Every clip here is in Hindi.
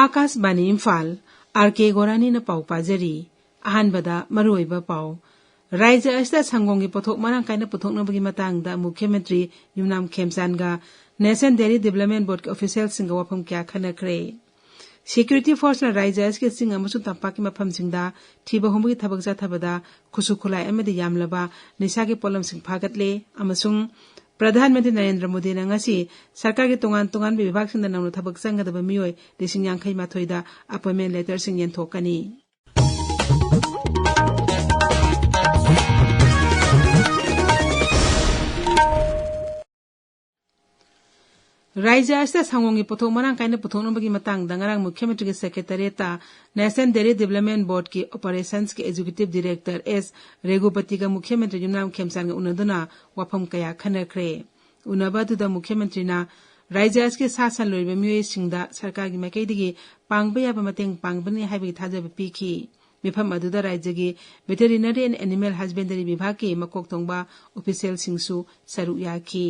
Akashvani Imphal R.K. Gorani na pau pajari ahanbada maruiba pau राज्य अस्ता संगोंगी पोथोक मरांग काइना पोथोक नबगी मतंगदा मुख्यमंत्री युमनाम खेमसानगा नेशनल डेयरी डेवलपमेंट बोर्ड के ऑफिशियल सिंग वफम क्या खनखरे सिक्योरिटी फोर्स ना राज्य अस्के सिंग अमसु तंपाकी मफम सिंगदा थीबा होमगी थबक जाथबदा खुसु खुलाई अमदि यामलबा निसागे पोलम सिंग फागतले अमसुंग प्रधानमंत्री नरेंद्र मोदी ना ngasi सरकार के तोंगान विभाग सिंग नंगनो थबक संगदबा मियोय 1958 दा अपॉइंटमेंट लेटर सिंग यंथोकनी राज्य अस्ता संगोंगी पोथोक मरांग काइना पोथोक नबगी मतंगदा ngarang मुख्यमंत्री के सेक्रेटरीता नेशनल डेयरी डेवलपमेंट बोर्ड की ऑपरेशंस के एग्जीक्यूटिव डायरेक्टर एस रेगुपति का मुख्यमंत्री युमनाम खेमसानगा उनदुना वफम कया खनखरे उनबदुदा मुख्यमंत्री ना राज्य के शासन लोइबा मियोय सिंगदा सरकार की माइकैदगी पांगबा याबा मतेंग पांगबनी हाइबी थाजब पीखी मिफम अदुदा राज्य की वेटरिनरी एंड एनिमल हस्बेंडरी विभाग के मकोक तोंगबा ऑफिशियल सिंगसु सरू याखी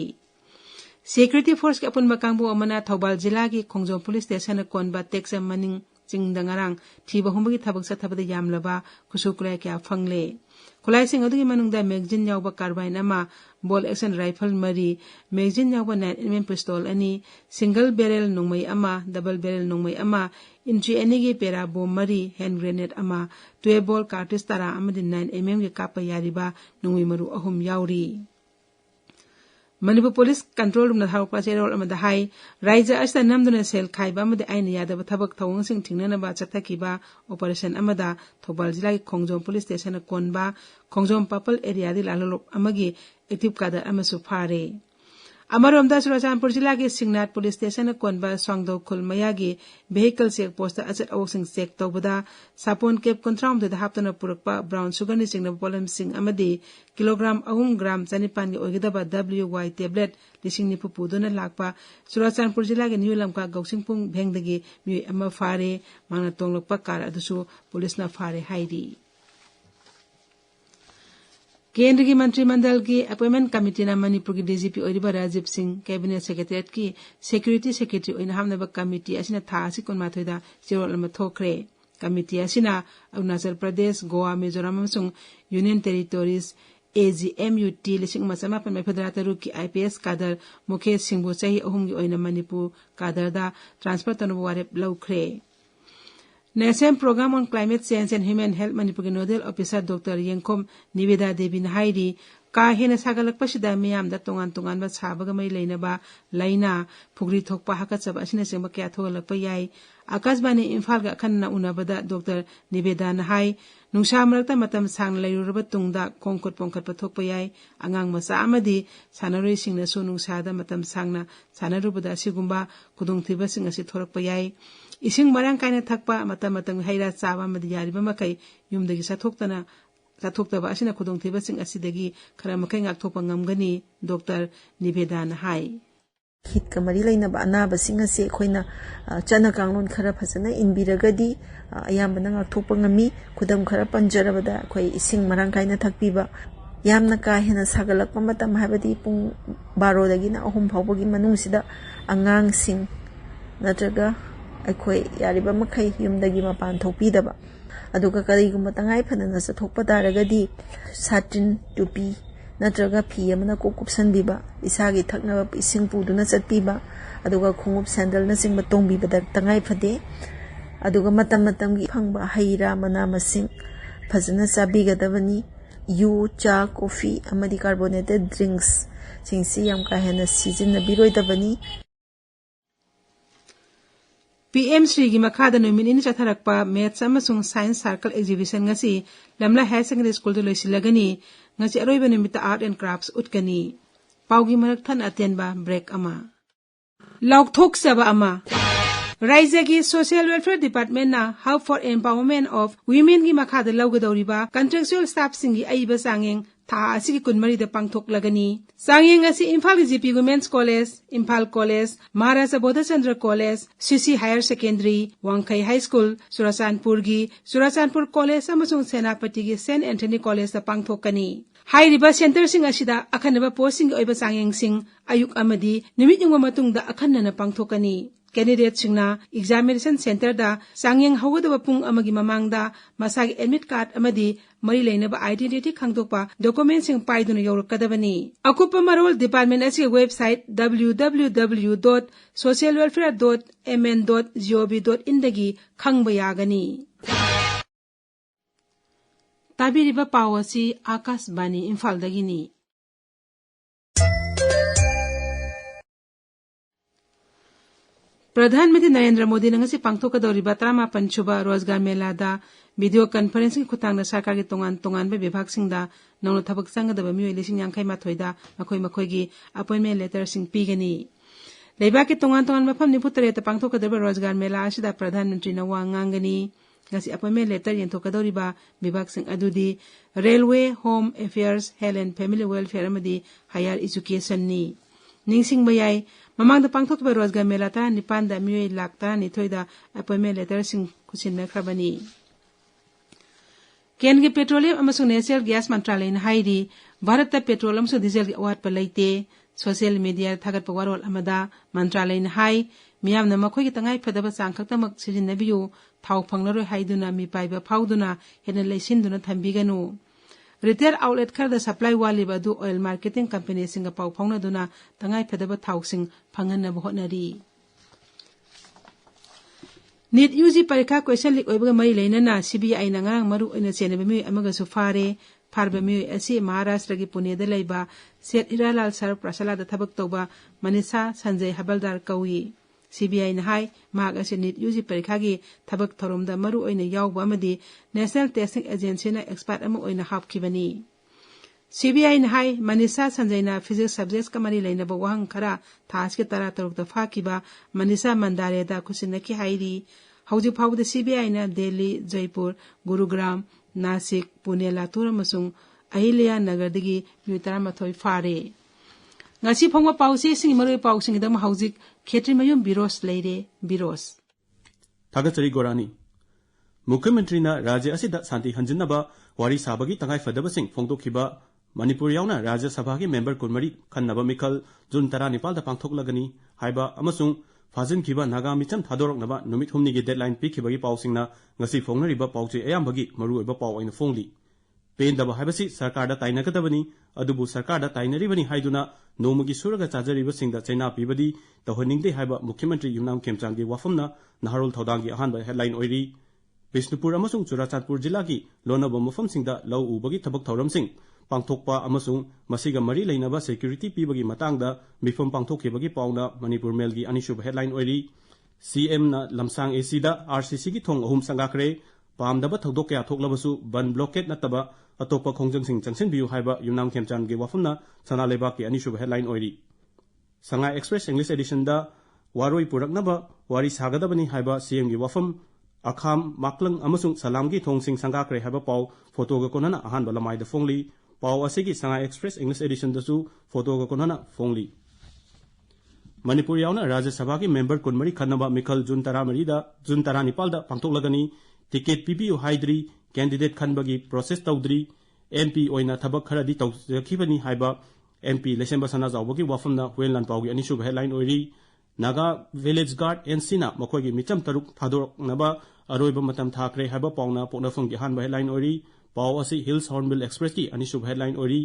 सिक्योरिटी फोर्स के अपुन कांगबो अमना थौबाल जिला की खोंजोम पुलिस स्टेशन कोनबा टेक्स मनिंग चिंगदंगारांग थीबा होमबगी थबक सथबदा यामलबा खुसुकुलाय क्या फंगले खुलाई सिंग अदुगी मनुंगदा मैगजीन यावबा कार्बाइन अमा बॉल एक्शन राइफल मरी मैगजीन यावबा 9mm पिस्तौल अनि सिंगल बैरल नोंमई अमा डबल बैरल नोंमई अमा इंची एनीगी पेरा बॉम्ब मरी हैंड ग्रेनेड अमा 12 बॉल कार्टिज तारा अमदि 9mm के कापा यारिबा नोंमई मरु अहुम यावरी मणिपुर पुलिस कंट्रोल रूम थाउपा चेरोल अमदा हाई राज्य अस्ता नमदुना सेल खाइबा अमदि आइन यादब थबक थवंगसिंग थिंगननबा चथकिबा ऑपरेशन अमदा थौबाल जिला की खोंजोम पुलिस स्टेशन कोनबा खोंजोम पपल एरिया दि लालोलोप अमगी एक्टिव कादर अमसु फारे अमरोमदा सुरचानपुर जिला के सिंगनाथ पुलिस स्टेशन कोनबा स्वांगदो खुल मयागी वेहिकल चेक पोस्ट अचत अवसिंग चेक तौबदा सापोन केप कंट्राउम द हापतना पुरकपा ब्राउन शुगर नि सिंगना पोलम सिंग अमदी किलोग्राम 3 ग्राम 4 की ओगिदबा WY टेबलेट लिसिंग निपु पुदुना लाकपा सुरचानपुर जिला के न्यू लमका गौसिंगपुंग भेंगदगी म्युई अमा फारे मांगना तोंगलपा कार अदुसु पुलिस ना फारे हाइदी केंद्र की मंत्रिमंडल की अपॉइंटमेंट कमिटी ना मणिपुर की डीजीपी ओरिबा राजीव सिंह कैबिनेट सेक्रेटरीट की सिक्योरिटी सेक्रेटरी ओइना हामनबा कमिटी असिना था असि कोनमाथोइदा चिरोल अमा थोखरे कमिटी असिना अरुणाचल प्रदेश गोवा मिजोरम अमसुंग यूनियन टेरिटोरीज AGMUT लिसिंग मसमापन मेफदरा तरुक की IPS कादर मुकेश सिंहबु चाही अहुमगी ओइना मणिपुर कादरदा ट्रांसफर तनुबु वारेप लौखरे national programme on climate change and human health Manipur के nodal officer doctor Yenkhom Niveda Devi नाहाइरी का हेन सागलकपसिदा मियामदा तोंगान तोंगानबा साबगा मै लेनबा लाइना फुगरी थोकपा हाकचब असिना सेंबा क्या थोगलकपा याय आकाशवाणी इम्फाल का खन्ना उनबदा डॉक्टर निवेदा नाहाई नुंसा मरकता मतम सांग लैरुरबा तुंगदा खोंखोट पोंखट पथोकपा याय अंगांग मसा अमदी सानरोय सिंगना सु नुंसादा मतम सांगना सानरुबदा सिगुंबा खुदुंथिबा सिंग असि थोरकपा याय इसिंग मरांग कायना थकपा मतम मतम हैरा चाबा मदि यारिबा मकै युमदगी साथोक्तबा असिना खुदुंथिबा सिंग असिदगी खरा मकै ngakthopa ngamgani डॉक्टर निवेदा नाहाई हित कमरी लेना अनाबसिंग असे अखोइना चना कांगलोन खरा फजना इनबिरगदी अयामबना ngakthopa ngami खुदम खरा पंजरबदा अखोइ इसिंग मरांग कायना थकपीबा यामना का हेना सागलकपा मतम हाबदी पुंग 12 दगिना 3 फावबगी मनुंगसिदा अंगांग सिंग नत्रगा अखोइ यारिबा मखै युमदगी मपान थोपीदबा अदुगा करिगुम तंगाई फनना सथोकपा तारगदी साटिन टुपी नत्रगा फी अमना कोकुपसनबीबा इसागी थकनबा इसिंग पुदुना चटपीबा अदुगा खोंगुप सैंडल न सिंग तोंबीबदा तंगाई फदे अदुगा मतम मतमगी फंगबा हैरा मना मसिंग फजना चाबीगदबनी यू चा कॉफी अमदी कार्बोनेटेड ड्रिंक्स सिंगसी याम का हेना सिजिनबिरोइदबनी PM श्री की मखादा नुमिनिन चथरकपा मैथ्स अमसुंग science circle exhibition ngasi lamla high secondary school de loisilagani ngasi aroiba numita art and crafts utkani paugi marak than atenba break ama laukthok saba ama राज्य की सोशल वेलफेयर डिपार्टमेंट ना hub for empowerment of women की मखादा लौगदौरिबा कंट्रेक्चुअल स्टाफ सिंगी अइबा सांगेंग था असिगी कुनमरी द पांगथोक लगनी सांगेंग असि Imphal GP women's college Imphal college Maharaja Bodhchandra college CC higher secondary Wangkhei high school Churachandpur college अमसुंग सेनापति की सेंट एंथनी कॉलेज द पांगथोकनी हाइरिबा सेंटर सिंग असिदा अखनबा पोस्टिंग ओइबा सांगेंग सिंग अयुक अमदी निमित युंग मतुंग द अखनना पांगथोकनी कैंडिडेट सिंगना एग्जामिनेशन सेंटर दा सांगयंग हौगदब पुंग अमगी ममांगदा मसागी एडमिट कार्ड अमदी मरी लेनब आइडेंटिटी खंगदोकपा डॉक्यूमेंट सिंग पाइदुना यौरकदबनी अकुपा मरोल डिपार्टमेंट असि वेबसाइट www.socialwelfare.mn.gov.in दगी खंगब यागनी ताबिरिबा पावसी आकाशवाणी इम्फाल दगिनी प्रधानमंत्री नरेंद्र मोदी ने पांथोकदौरिबा 38 सुबा रोजगार मेलादा वीडियो कॉन्फ्रेंसिंग खुतांगदा सरकार के तोंगान विभाग सिंगदा नौनो थबक संगदबा मियोय 58,000 मखोय मखोयगी अपॉइंटमेंट लेटर सिंग पीगनी लेबा के तोंगान मफम 93 पांथोकदौरिबा रोजगार मेला असिदा प्रधानमंत्री न वा nganggani ngasi अपॉइंटमेंट लेटर यंथोकदौरिबा विभाग सिंग अदुदी railway home affairs health and family welfare अमदी हायर एजुकेशन नि निंगसिंग बयाय ममांग द पांथोकबा रोजगार मेला 19 दा मियोय 1,19,000 दा अपॉइंटमेंट लेटर सिंग खुसिनखरबनी केंद्र पेट्रोलियम अमसुंग नेचुरल गैस मंत्रालय ने हाइरी भारत पेट्रोल अमसुंग डीजल की अवात पर लेते सोशल मीडिया थागत वारोल अमदा मंत्रालय ने हाई मियामना मखोई तंगाई फदबा चांग खक्तमक सिजिनबियु थाव फंगनरोय हाइदुना मी पाइबा फाउदुना हेन लेसिनदुना थंबिगनु रिटेल आउटलेट खरद सप्लाई वालिबा दु ऑयल मार्केटिंग कंपनी सिंग पाउ फाउनदुना तंगाई फदबा थाव सिंग फंगनब होनरी नीट यूजी परीक्षा क्वेश्चन लीक ओइबगा मई लेनना सीबीआई ना ngarang maru oina cheneba mi amagasu farba mi asi Maharashtra की पुणे दा लेबा सेठ हिरालाल सर प्रसला दा थबक तौबा मनीषा संजय हबलदार कौई सीबीआई ने हाई माग असे नीट यूजी परीक्षा की थबक थरोमदा मरु ओइना यावबा अमदी नेशनल टेस्टिंग एजेंसी ना एक्सपर्ट अम ओइना हापखिबनी सीबीआई ने हाई मनीषा संजय ना फिजिक्स सब्जेक्ट्स का मरी लेनबा वहंग खरा थास के तरा तरुक दा फाकिबा मनीषा मंदारे दा खुसिनकी हाइरी हौजी फाउद सीबीआई ना दिल्ली जयपुर गुरुग्राम नासिक पुणे लातूर अमसुंग अहिल्या नगर दगी मितरा मथोय फारे ngasi phongwa pause sing maroi pausing dam hauzik Kshetrimayum Birosh leire Birosh Thagatsari Gorani Mukhyamantri na Rajya asida santi hanjinnaba wari sabagi tangai fadaba sing phongdokhiba Manipuri yauna Rajya Sabha ki member kunmari khannaba mikhal June 19 da pangthoklagani haiba amasung Fazin khiba naga micham thadoroknaba numit humni gi deadline pikhibagi pausingna ngasi phongnariba pauche ayambagi maru oiba pau aina phongli पेंदब हाइबसी सरकार दा ताइनगदबनी अदुबु सरकार दा ताइनरिबनी हाइदुना नोमगी सुरगा चाजरिबा सिंगदा चैना पिबदी तहनिंगदे हाइबा मुख्यमंत्री युमनाम खेमचांगी वाफमना नहारोल थौदांगी अहानबा हेडलाइन ओइरी बिष्णुपुर अमसुंग चुराचांदपुर जिला की लोनब मफम सिंगदा लौ उबगी थबक थौरम सिंग पांगथोकपा अमसुंग मसिगा मरी लेनबा सिक्युरिटी पिबगी मतंगदा मिफम पांगथोखिबगी पाउना मणिपुर मेलगी अनिसुब हेडलाइन ओइरी सीएम ना लमसांग एसी दा आरसीसी की थोंग अहुम संगाखरे पामदबा थौदोक क्या थोकलबसु बन ब्लॉकेट नतबा अतोपा खोंजंगसिंग चंगसिनबियु हाइबा युमनाम खेमचांदगी वाफमना सना लेबाकी अनिसुब हेडलाइन ओइरी संगाई एक्सप्रेस इंग्लिश एडिशन दा वारोई पुरकनबा वारी सागदबनी हाइबा सीएम गी वाफम अखाम माकलंग अमसुंग सलामगी थोंगसिंग संगाखरे हाइबा पाउ फोटोगा कोनना अहानबा लमाइदा फोंगली पाउ असिगी संगाई एक्सप्रेस इंग्लिश एडिशन दसु फोटोगा कोनना फोंगली मणिपुर यावना राज्य सभा की मेंबर कुनमरी खन्नबा मिखल जून 19 दा पांथोकलगनी टिकेट पीबीयु हाइद्री कैंडिडेट खनबगी प्रोसेस तौद्री एमपी ओइना थबक खरदी तौजखिबनी हाइबा एमपी लेसेंबा सना जावबगी वाफमना हुएन लानपाउगी अनिसुब हेडलाइन ओइरी नागा विलेज गार्ड एनसीना मखोगी मिचम तरुक थादोरनबा अरोइबा मतम थाखरे हाइबा पाउना पोकनाफंगी हानबा हेडलाइन ओइरी पाउ असि हिल्स हॉर्नबिल एक्सप्रेस की अनिसुब हेडलाइन ओइरी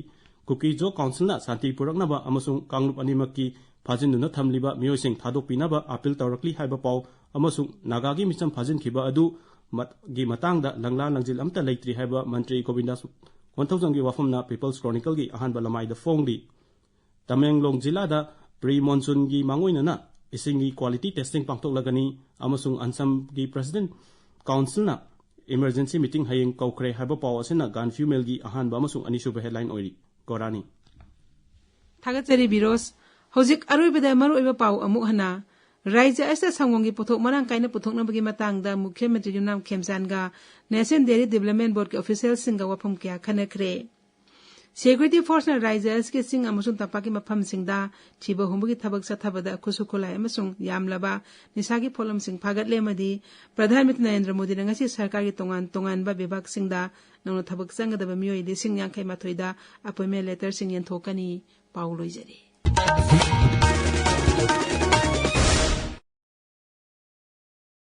कुकी जो काउंसिलना शांति पुरकनबा अमसुंग कांगलुप अनिमक्की फाजिनदुना थमलिबा मियोसिंग थादोकपिनबा अपील तौरकली हाइबा पाउ अमसुंग नागागी मिचम फाजिनखिबा अदु गी मतंगदा लंगला लंजिल अमता लेत्री हाइबा मंत्री गोविंदा 1000 गी वाफमना पीपल्स क्रॉनिकल गी अहानबा लमाइदा फोंगली तमेंगलोंग जिला दा प्री मॉनसून गी मांगोइनना इसिंगी क्वालिटी टेस्टिंग पांगथोकलगनी अमसुंग अंसम गी प्रेसिडेंट काउंसिलना इमरजेंसी मीटिंग हयेंग कौखरे हाइबा पाउ असिना गानफ्यू मेल गी अहानबा अमसुंग अनिसुब हेडलाइन ओइरी गोरानी थागचरी बिरोस हौजिक अरोइबदा मरुइबा पाउ अमुक हना राज्य ऐसा संगोंगी पुथोक मरांग काइना पुथोकनबगी मतंगदा मुख्यमंत्री युमनाम खेमचांदगा नेशनल डेयरी डेवलपमेंट बोर्ड के ऑफिशियल सिंगा वफम क्या खनखरे सिक्योरिटी फोर्स ना राज्य के सिंग अमसुंग तंपाकी मफम सिंगदा थिबा हुंबगी थबक सथबदा खुसुखुलाय अमसुंग यामलबा निसागी फोलम सिंग फागतलेमदी प्रधानमंत्री नरेंद्र मोदी ने ngasi सरकार की तोंगान बा विभाग सिंगदा नौनो थबक संगदबा मियोय 58,000 दा अपॉइंटमेंट लेटर सिंग यंथोकनी पाउ लोइजरी